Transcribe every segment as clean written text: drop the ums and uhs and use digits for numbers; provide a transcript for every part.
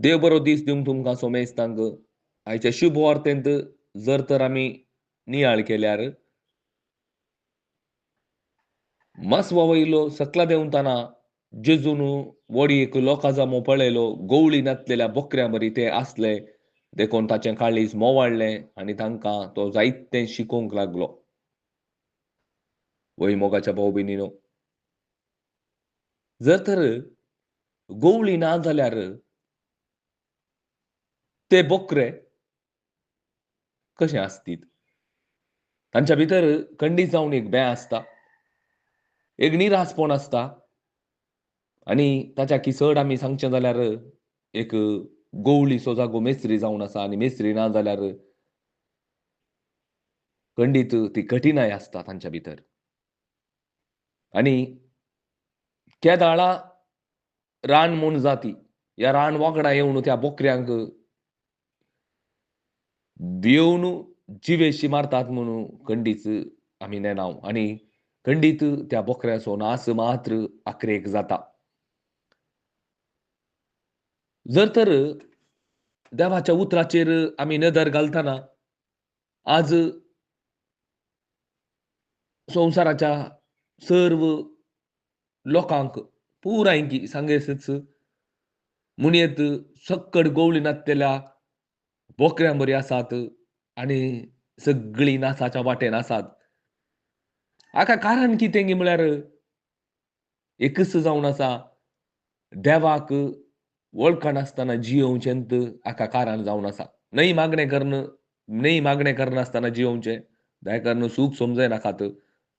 देव बरो दीस दिवंक तुमकां सोमेस्तांक आयच्या शुभ वार्तेंत जर तर आमी नियाळ केल्यार मस्वा वयलो सकला देंवताना जेजून वडीक लोकां जमो पळयलो गवळी नाचलेल्या बोकऱ्या बरी ते आसले देखून ताचें काळीज मोवाळ्ळें आनी तांकां तो जायतें शिकोवंक लागलो. वय मोगाच्या भाव भयणीनो, जर तर गवळी ना जाल्यार ते बोकरे कशे आसतीत? तांच्या भितर खंडीत जावन एक भें आसता, एक निरासपण आसता आनी ताच्या किसड आमी सांगचें जाल्यार एक गवळीचो जागो मेस्त्री जावन आसा आनी मेस्त्री ना जाल्यार खंडीत ती कठिणाय आसता तांच्या भितर. आनी केदाळा रान म्हूण जाती, ह्या रान वांगडा येवन त्या बोकऱ्यांक भिवून जिवेशी मारतात म्हणून खंडीत आमी नेनाव आनी खंडीत त्या बोकऱ्याचो नास मात्र आखरेक जाता. जर तर देवाच्या उतराचेर आमी नदर घालतना आज संवसाराच्या सर्व लोकांक पुरायकी सांगेसच मुणयेंत सक्कड गवळी नाचलेल्या बोकऱ्यां बरी आसात आनी सगळीं नाचाच्या वाटेन आसात. हाका कारण कितें गी म्हळ्यार एकच जावन आसा, देवाक वळखनासतना जियोवचेंत हाका कारण जावन आसा. नहीं मागणे करनासतना जियोवचें, देवाक सूख समजय नाकात.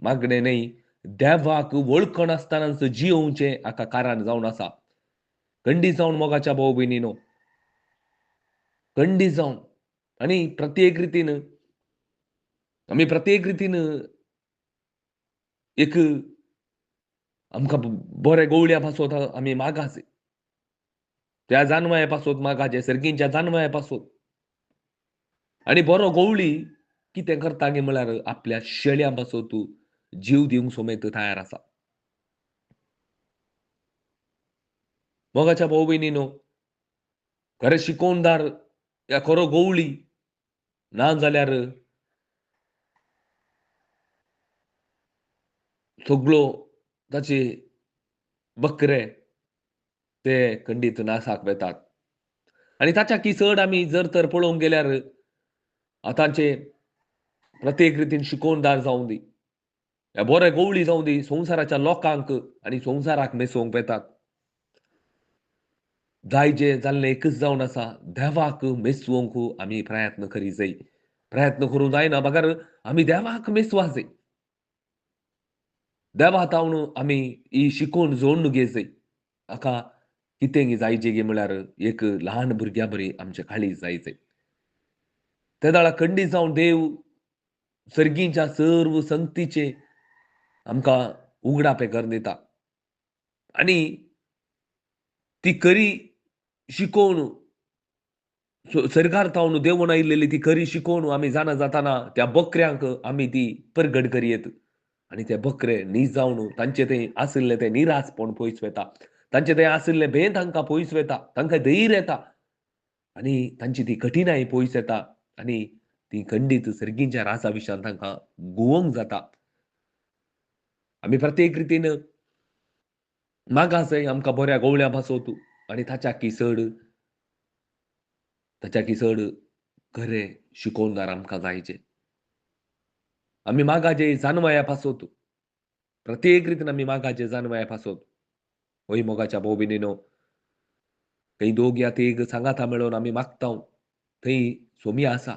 मागणे न्हय, देवाक वळखनासतनाच जियोवचें हाका कारण जावन आसा. खंडीत जावन मोगाच्या भाव भयणीनो, खंडीत जावन आनी प्रत्येक रितीन आमी प्रत्येक रितीन एक आमकां बरे गवळ्या पासत आमी मागास. त्या जानवया पासत मागाचे, सर्गींच्या जानवया पासत. आनी बरो गवळी कितें करता गे म्हळ्यार आपल्या शेळ्या पासत जीव दिवंक सोमेत तयार आसा. मोगाच्या भाव भयणीनो, खरे शिकोवणदार या खरो गवळी ना जाल्यार सगळो ताचे बकरे ते खंडीत नासाक वेतात. आनी ताच्या किसड आमी जर तर पळोवंक गेल्यार आतांचे प्रत्येक रितीन शिकोवणदार जावं दी, या बरे गवळी जावं दी, संवसाराच्या लोकांक आनी संवसाराक मेसोवंक वेतात. जाय जें जाल्लें एकच जावन आसा, देवाक मेसवंक आमी प्रयत्न करी जाय. प्रयत्न करूं जायना बगर आमी देवाक मेसवा जाय. देवा तावन आमी ही शिकोवन जोडून घे जाय. हाका कितें जायचें गे म्हळ्यार एक ल्हान भुरग्या बरी आमचें काळीज जायचें. त्या दाळा खंडीत जावन देव सर्गींच्या सर्व संगतीचे आमकां उगडा पेकर दिता. आनी ती खरी शिकोवन सर्गार देंवून आयिल्ली ती खरी शिकोवन आमी जाणा जाताना त्या बकऱ्यांक आमी ती परगट करयेत. आनी ते बकरे नीज जावन तांचे थंय आशिल्लें तें निरासपण पयस वेता. तांचे थंय आशिल्लें भें तांकां पयस वेता. तांकां धैर्य येता. आनी तांची ती कठिणाई पयस येता. आनी ती खंडीत सर्गींच्या रासा विशान तांकां घुंवोवंक जाता. आमी प्रत्येक रितीन मागास जाय आमकां बऱ्या गवळ्या पासत आनी ताच्या किसड खरे शिकोवणदार आमकां जायचे. आमी मागाचे जानवया पासत. प्रत्येक रितीन आमी मागाचे जानवया पासत. होय मोगाच्या भाव भयणीनो, खंय दोग या तीग सांगाता मेळोन आमी मागताव. थंय सोमी आसा.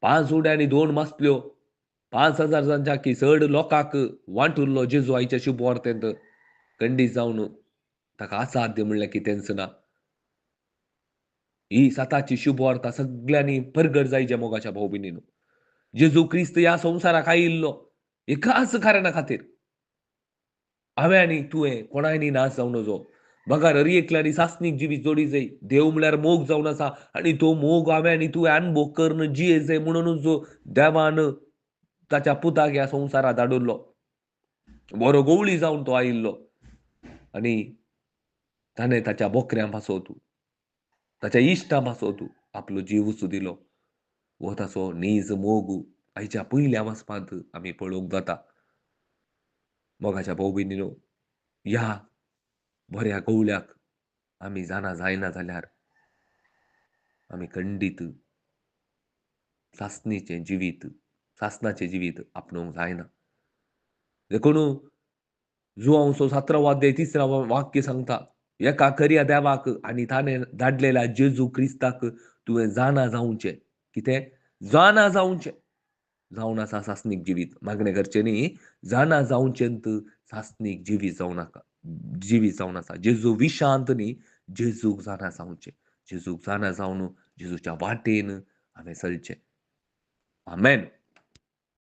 5 उडे आनी 2 मासल्यो 5,000 जांच्या किसड लोकांक वांटुल्लो जेजू आयच्या शुभ वार्तेंत खंडीत जावन ताका असाध्य म्हणल्यार कितेंच ना. ही साताची शुभ वार्ता सगळ्यांनी परगट जायचे मोगाच्या भाव भयणीनो. जेजू क्रिस्त ह्या संवसाराक आयिल्लो एकाच कारणा खातीर. हांवें आनी तुवें कोणायनी नाश जावं नजो. बगार एकल्यानी सासणीक जिवीत जोडी जाय. देव म्हळ्यार मोग जावन आसा आनी तो मोग हांवें आनी तुवें अणभव करून जिये जाय म्हणूनच जो देवान ताच्या पुताक ह्या संवसाराक धाडुल्लो. बरो गवळी जावन तो आयिल्लो आनी ताणें ताच्या बोकऱ्यां पासत ताच्या इश्टा पासो तूं आपलो जीव वचूं दिलो वो ताचो नीज मोग आयच्या पयल्या वचपांत आमी पळोवंक जाता. मोगाच्या भाव भयणीनो, ह्या बऱ्या कवळ्याक आमी जाणा जायना जाल्यार आमी खंडीत सासणाचें जिवीत आपणूंक जायना. देखून जुआंवचो 17 अध्याय 3 वाक्य सांगता, एका खऱ्या देवाक आनी ताणें धाडलेल्या जेजू क्रिस्ताक तुवें जाणा जावचें. कितें? जाणा जावचें. जावन आसा सासणीक जिवीत. मागणें करचें न्ही, जाणा जावचेंत सासणीक जिवीत जावन आसा. जेजू विशांत न्ही, जेजूक जाणा जावचें. जेजूक जाणा जावन जेजूच्या वाटेन हांवें चलचें. आमेन.